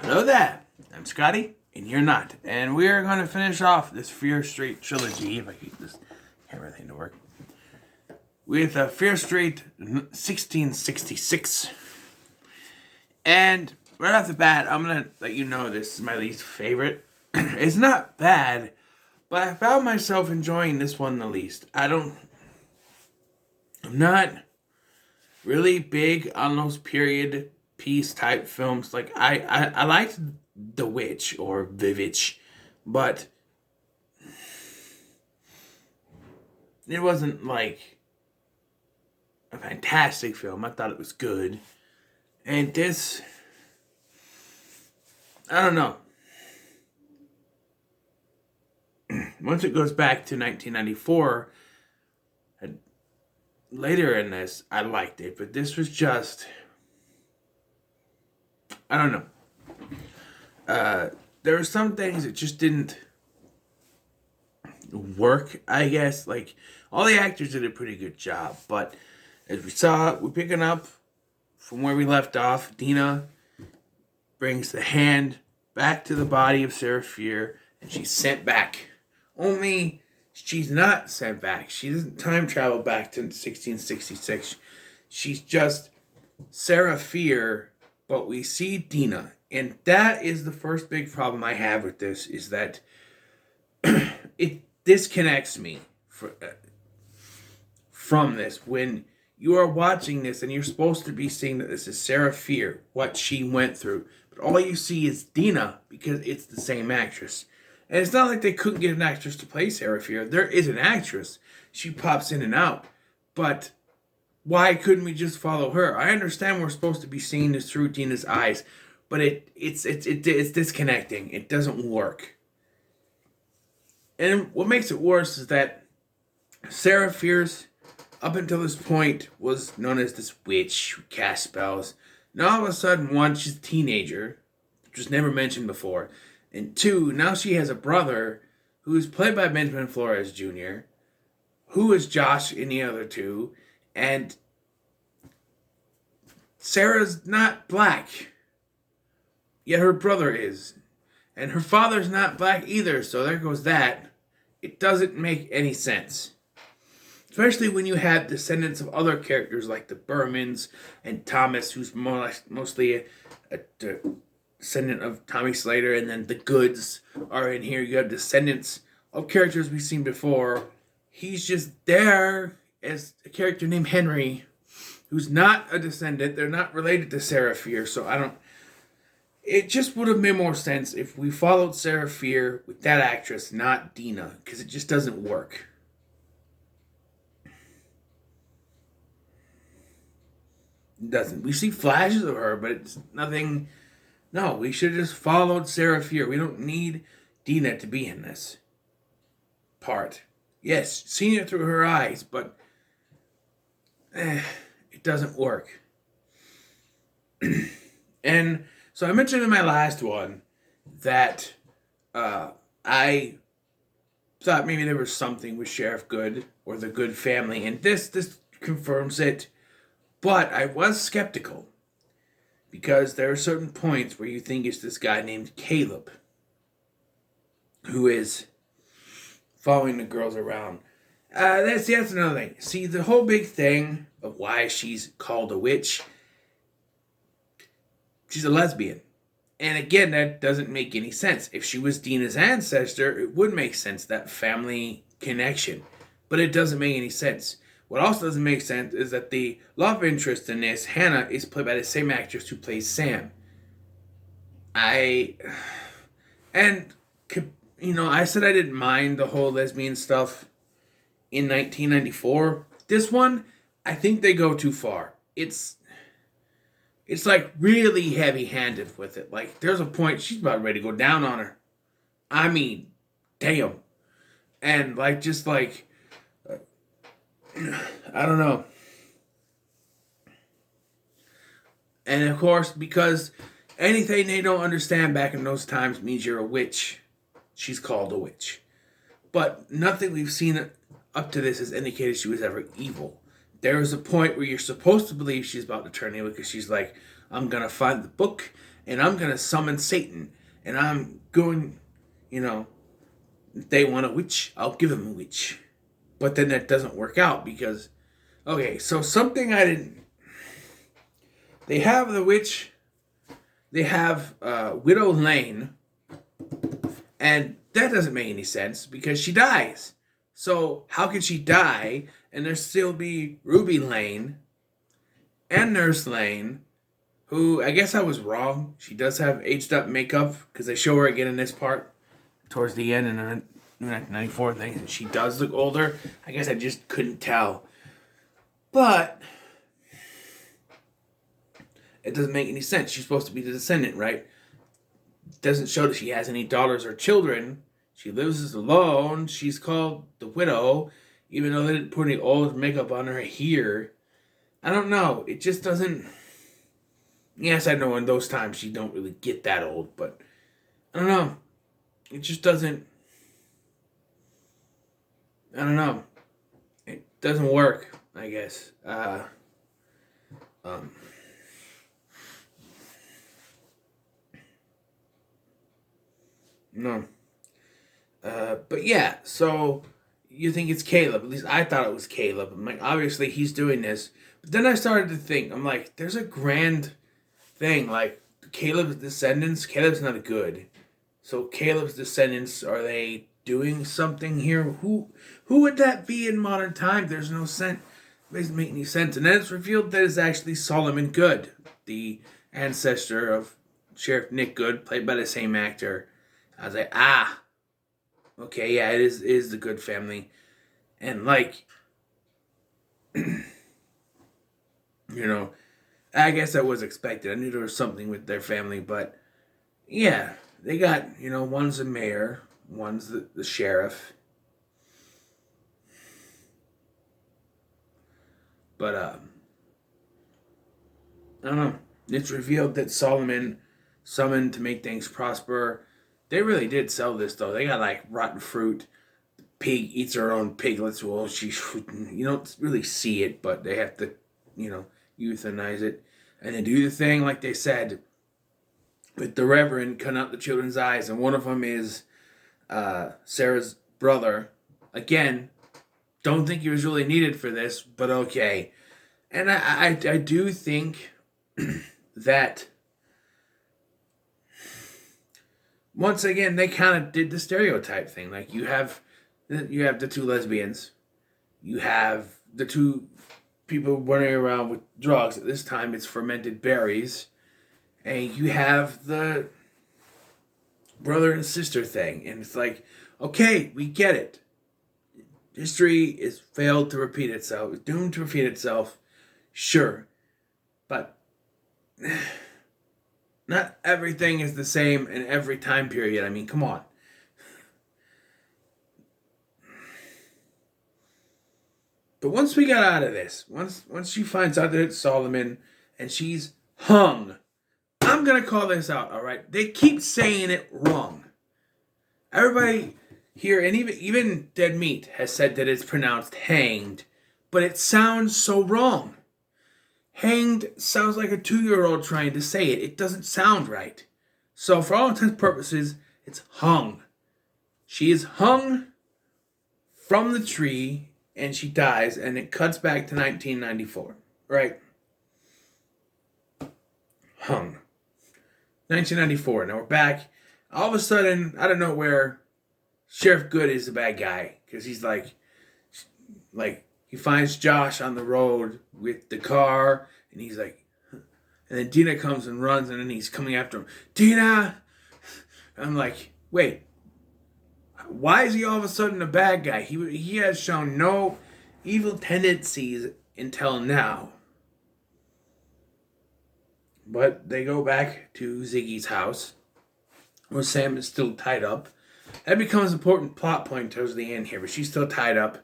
Hello there, I'm Scotty, and you're not. And we are going to finish off this Fear Street trilogy, if I can get this camera thing to work, with Fear Street 1666. And right off the bat, I'm going to let you know this is my least favorite. It's not bad, but I found myself enjoying this one the least. I'm not really big on those period piece type films. Like I liked The Witch or The Witch, but it wasn't like a fantastic film. I thought it was good. And this, I don't know. Once it goes back to 1994, later in this, I liked it, but this was just, I don't know. There were some things that just didn't work, I guess. Like, all the actors did a pretty good job, but as we saw, we're picking up from where we left off. Dina brings the hand back to the body of Sarah Fier, and she's sent back. Only she's not sent back. She doesn't time travel back to 1666. She's just Sarah Fier, but we see Dina. And that is the first big problem I have with this, is that it disconnects me from this. When you are watching this and you're supposed to be seeing that this is Sarah Fier, what she went through, but all you see is Dina because it's the same actress. And it's not like they couldn't get an actress to play Sarah Fier. There is an actress. She pops in and out. But why couldn't we just follow her? I understand we're supposed to be seeing this through Dina's eyes, but it's disconnecting. It doesn't work. And what makes it worse is that Sarah Fierce, up until this point, was known as this witch who cast spells. Now all of a sudden, one, she's a teenager, which was never mentioned before. And two, now she has a brother who is played by Benjamin Flores Jr., who is Josh in the other two, and Sarah's not black, yet her brother is. And her father's not black either, so there goes that. It doesn't make any sense. Especially when you have descendants of other characters like the Bermans and Thomas, who's mostly a descendant of Tommy Slater, and then the Goods are in here. You have descendants of characters we've seen before. He's just there as a character named Henry, who's not a descendant. They're not related to Sarah Fier, so it just would have made more sense if we followed Sarah Fier with that actress, not Dina, because it just doesn't work. It doesn't. We see flashes of her, but it's nothing. No, we should have just followed Sarah Fier. We don't need Dina to be in this part. Yes, seeing it through her eyes, but it doesn't work. And so I mentioned in my last one that I thought maybe there was something with Sheriff Good or the Good family, and this confirms it. But I was skeptical, because there are certain points where you think it's this guy named Caleb who is following the girls around. That's another thing. See, the whole big thing of why she's called a witch, she's a lesbian. And again, that doesn't make any sense. If she was Dina's ancestor, it would make sense, that family connection. But it doesn't make any sense. What also doesn't make sense is that the love interest in this, Hannah, is played by the same actress who plays Sam. I said I didn't mind the whole lesbian stuff in 1994. This one, I think they go too far. It's like really heavy-handed with it. Like, there's a point she's about ready to go down on her. I mean, damn. And I don't know. And of course, because anything they don't understand back in those times means you're a witch, she's called a witch. But nothing we've seen up to this has indicated she was ever evil. There is a point where you're supposed to believe she's about to turn evil, because she's like, I'm gonna find the book and I'm gonna summon Satan. And I'm going, you know, if they want a witch, I'll give them a witch. But then that doesn't work out because, okay, so something I didn't. They have the witch, they have Widow Lane, and that doesn't make any sense because she dies. So how could she die and there still be Ruby Lane and Nurse Lane, who I guess I was wrong. She does have aged up makeup because they show her again in this part towards the end in the 1994 thing. She does look older. I guess I just couldn't tell. But it doesn't make any sense. She's supposed to be the descendant, right? It doesn't show that she has any daughters or children. She lives alone. She's called the widow, even though they didn't put any old makeup on her here. I don't know. It just doesn't. Yes, I know in those times you don't really get that old, but I don't know. It just doesn't. I don't know. It doesn't work, I guess. No. But yeah, so you think it's Caleb. At least I thought it was Caleb. I'm like, obviously he's doing this. But then I started to think, I'm like, there's a grand thing. Like, Caleb's descendants, Caleb's not good. So Caleb's descendants, are they doing something here? Who would that be in modern time? There's no sense. It doesn't make any sense. And then it's revealed that it's actually Solomon Good, the ancestor of Sheriff Nick Good, played by the same actor. I was like, okay, yeah, it is the Good family. And like, you know, I guess that was expected. I knew there was something with their family, but yeah, they got, one's the mayor, one's the sheriff. But, I don't know. It's revealed that Solomon summoned to make things prosper. They really did sell this, though. They got, like, rotten fruit. The pig eats her own piglets. Well, you don't really see it, but they have to, euthanize it. And they do the thing, like they said, with the Reverend cutting out the children's eyes. And one of them is Sarah's brother. Again, don't think he was really needed for this, but okay. And I do think that once again they kind of did the stereotype thing. Like you have the two lesbians, you have the two people running around with drugs. At this time, it's fermented berries, and you have the brother and sister thing. And it's like, okay, we get it. History is failed to repeat itself. It's doomed to repeat itself. Sure. But not everything is the same in every time period. I mean, come on. But once we got out of this, once she finds out that it's Solomon and she's hung, I'm going to call this out, all right? They keep saying it wrong. Everybody here, and even Dead Meat has said that it's pronounced hanged, but it sounds so wrong. Hanged sounds like a 2-year-old trying to say it. It doesn't sound right. So for all intents and purposes, it's hung. She is hung from the tree and she dies, and it cuts back to 1994. Right? Hung. 1994. Now we're back. All of a sudden, out of nowhere, Sheriff Good is the bad guy. Because he's like, he finds Josh on the road with the car, and he's like, and then Dina comes and runs, and then he's coming after him. Dina! And I'm like, wait, why is he all of a sudden a bad guy? He has shown no evil tendencies until now. But they go back to Ziggy's house, where Sam is still tied up. That becomes an important plot point towards the end here, but she's still tied up.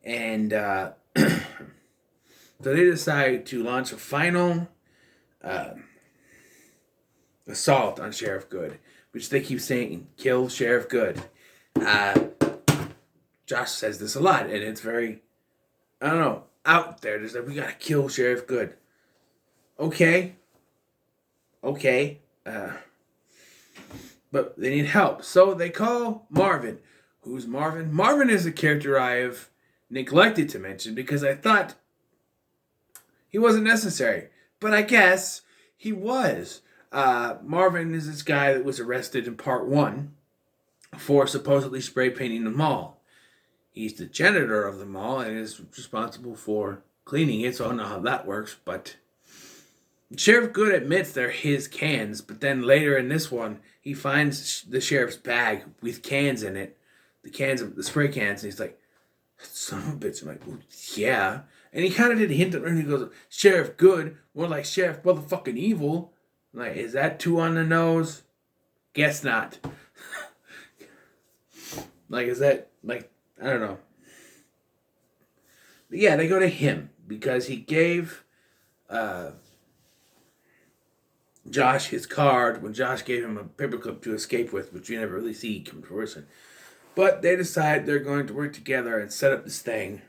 And so they decide to launch a final assault on Sheriff Good, which they keep saying, kill Sheriff Good. Josh says this a lot, and it's very, I don't know, out there. There's like, we gotta kill Sheriff Good. Okay. okay. But they need help. So they call Marvin. Who's Marvin? Marvin is a character I have neglected to mention because I thought he wasn't necessary. But I guess he was. Marvin is this guy that was arrested in part one for supposedly spray painting the mall. He's the janitor of the mall and is responsible for cleaning it, so I don't know how that works, but Sheriff Good admits they're his cans, but then later in this one, he finds the sheriff's bag with cans in it, the cans of the spray cans, and he's like, son of a bitch. I'm like, well, yeah. And he kind of did hint at her, and he goes, Sheriff Good, more like Sheriff motherfucking Evil. I'm like, is that too on the nose? Guess not. Like, is that, like, I don't know. But yeah, they go to him because he gave Josh his card when Josh gave him a paperclip to escape with, which you never really see come to fruition. But they decide they're going to work together and set up this thing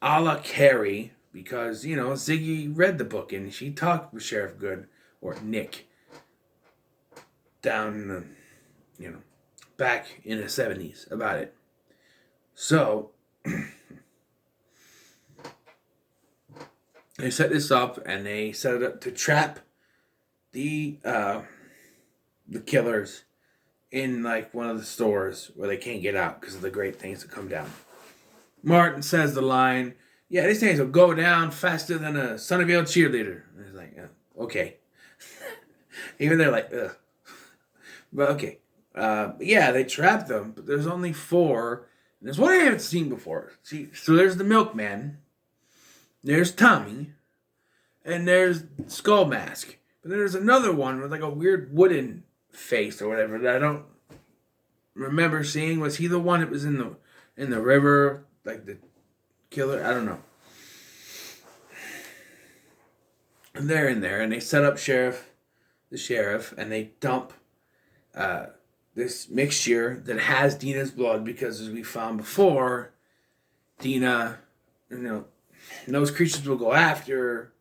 a la Carrie because, you know, Ziggy read the book and she talked with Sheriff Good, or Nick, down in the, you know, back in the 70s about it. So they set this up and they set it up to trap the killers in like one of the stores where they can't get out because of the great things that come down. Martin says the line, yeah, these things will go down faster than a Sunnyvale cheerleader. And it's like, okay. Even they're like, ugh. But okay. Yeah, they trap them, but there's only 4. And there's one I haven't seen before. See, so there's the milkman, there's Tommy, and there's Skull Mask. But then there's another one with like a weird wooden face or whatever that I don't remember seeing. Was he the one that was in the river, like the killer? I don't know. And they're in there, and they set up the sheriff, and they dump this mixture that has Dina's blood because, as we found before, Dina, you know, those creatures will go after,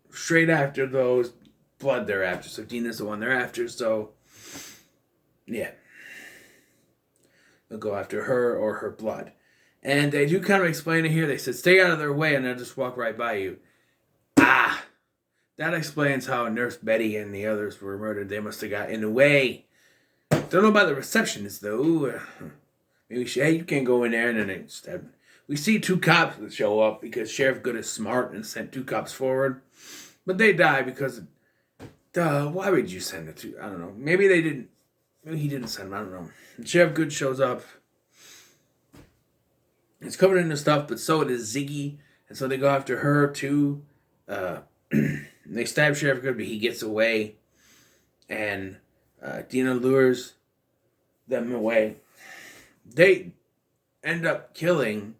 straight after those blood they're after. So Dina's the one they're after, so yeah. They'll go after her or her blood. And they do kind of explain it here. They said, stay out of their way and they'll just walk right by you. That explains how Nurse Betty and the others were murdered. They must have got in the way. Don't know about the receptionist, though. Maybe hey, you can't go in there. And then they stab. We see 2 cops that show up because Sheriff Good is smart and sent 2 cops forward. But they die because, why would you send the 2? I don't know. Maybe they didn't. Maybe he didn't send them. I don't know. And Sheriff Good shows up. It's covered in the stuff, but so does Ziggy. And so they go after her, too. They stab Sheriff Good, but he gets away. And Dina lures them away. They end up killing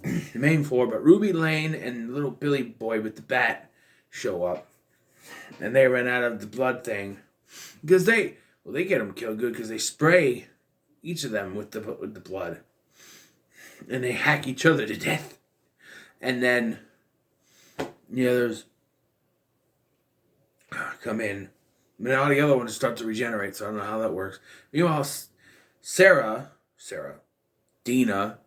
the main 4, but Ruby Lane and little Billy Boy with the bat show up. And they ran out of the blood thing. Because they get them killed good because they spray each of them with the blood. And they hack each other to death. And then, yeah, there's come in. And all the other ones start to regenerate, so I don't know how that works. Meanwhile, Dina,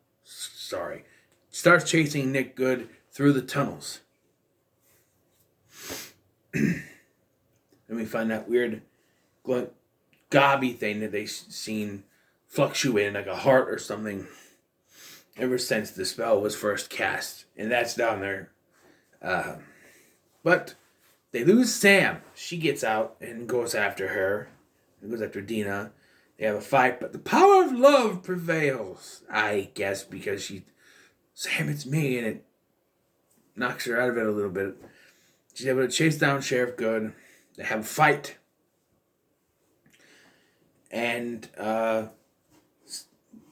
starts chasing Nick Good through the tunnels. And we find that weird gobby thing that they've seen fluctuating like a heart or something ever since the spell was first cast. And that's down there. But they lose Sam. She gets out and goes after her. And goes after Dina. They have a fight, but the power of love prevails. I guess because Sam, it's me, and it knocks her out of it a little bit. She's able to chase down Sheriff Good. They have a fight. And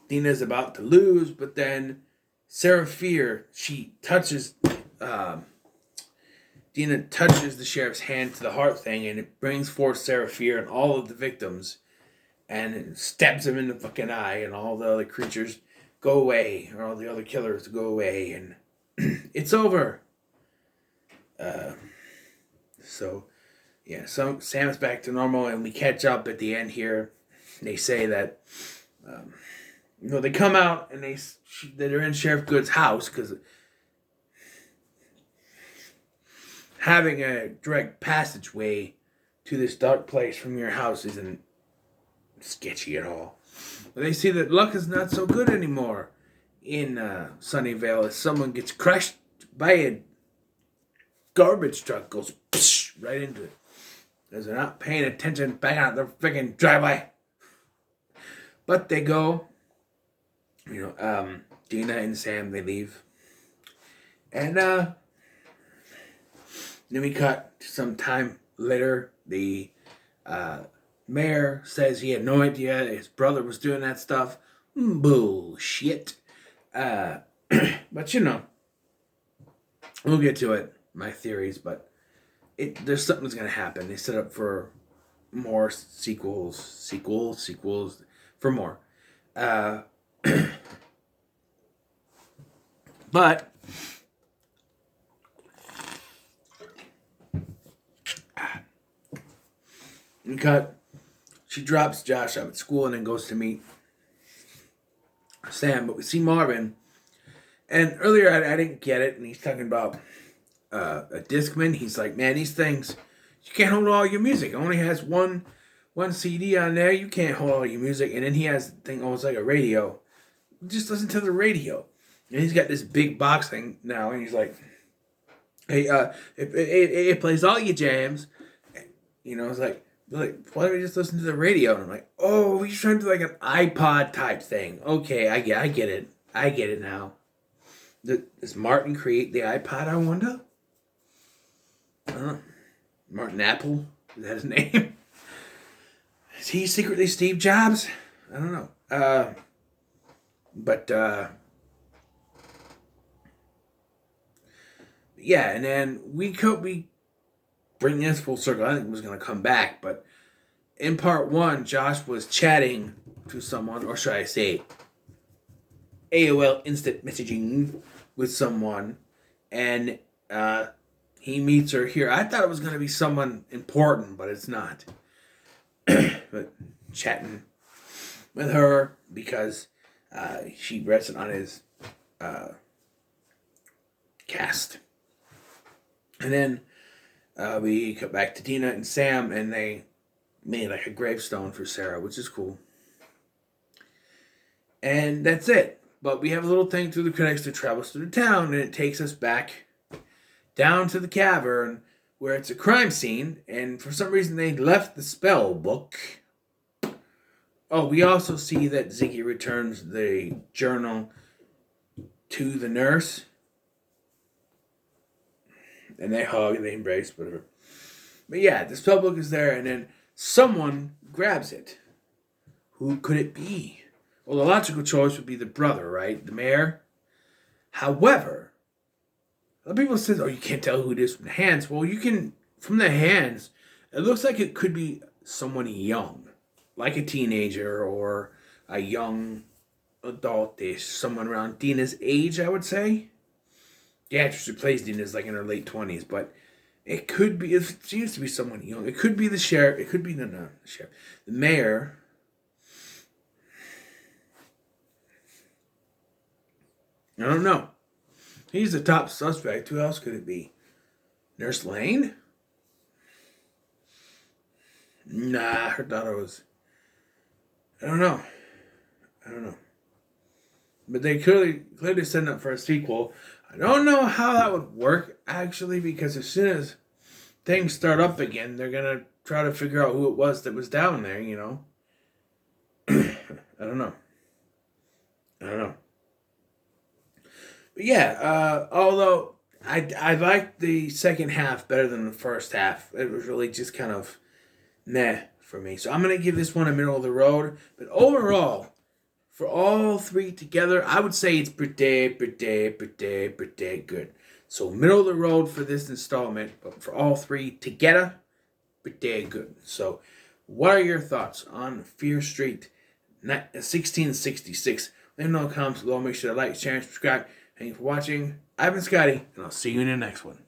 Dina's about to lose, but then Sarah Fear, Dina touches the sheriff's hand to the heart thing, and it brings forth Sarah Fear and all of the victims, and it stabs him in the fucking eye, and all the other creatures go away, or all the other killers go away, and it's over. So yeah, so Sam's back to normal, and we catch up at the end here. They say that they come out and they're in Sheriff Good's house because having a direct passageway to this dark place from your house isn't sketchy at all. But they see that luck is not so good anymore in Sunnyvale as someone gets crushed by a garbage truck, goes right into it. Because they're not paying attention back out their freaking driveway. But they go. Dina and Sam, they leave. And then we cut to some time later. The mayor says he had no idea his brother was doing that stuff. Bullshit. But we'll get to it, my theories, but there's something that's going to happen. They set up for more sequels, for more. But we cut. She drops Josh out at school and then goes to meet Sam. But we see Marvin. And earlier I didn't get it. And he's talking about a Discman. He's like, man, these things, you can't hold all your music. It only has one CD on there. You can't hold all your music. And then he has the thing almost like a radio. Just listen to the radio. And he's got this big box thing now. And he's like, hey, it plays all your jams. It's like, why don't we just listen to the radio? And I'm like, oh, he's trying to do like an iPod type thing. Okay, I get it. I get it now. Does Martin create the iPod, I wonder? I don't know. Martin Apple? Is that his name? Is he secretly Steve Jobs? I don't know. Yeah, and then we bring this full circle. I think it was going to come back, but in part one, Josh was chatting to someone, or should I say, AOL instant messaging with someone, and he meets her here. I thought it was going to be someone important, but it's not. But chatting with her because she rested on his cast. And then we cut back to Dina and Sam, and they made like a gravestone for Sarah, which is cool. And that's it. But we have a little thing through the credits that travels through the town, and it takes us back down to the cavern where it's a crime scene, and for some reason they left the spell book. Oh, we also see that Ziggy returns the journal to the nurse. And they hug and they embrace, whatever. But yeah, the spell book is there, and then someone grabs it. Who could it be? Well, the logical choice would be the brother, right? The mayor. However, a lot of people say, oh, you can't tell who it is from the hands. Well, you can, from the hands, it looks like it could be someone young. Like a teenager or a young adult-ish. Someone around Dina's age, I would say. The actress who plays Dina is like in her late 20s, but it could be, it seems to be someone young. It could be the sheriff. It could be, the sheriff. The mayor. I don't know. He's the top suspect. Who else could it be? Nurse Lane? Nah, her daughter was... I don't know. But they clearly setting up for a sequel. I don't know how that would work, actually, because as soon as things start up again, they're going to try to figure out who it was that was down there, you know? I don't know. But yeah, although I liked the second half better than the first half. It was really just kind of meh for me. So I'm going to give this one a middle of the road. But overall, for all three together, I would say it's pretty good. So middle of the road for this installment, but for all three together, pretty good. So what are your thoughts on Fear Street 1666? Let me know in the comments below. Make sure to like, share, and subscribe. Thank you for watching. I've been Scotty, and I'll see you in the next one.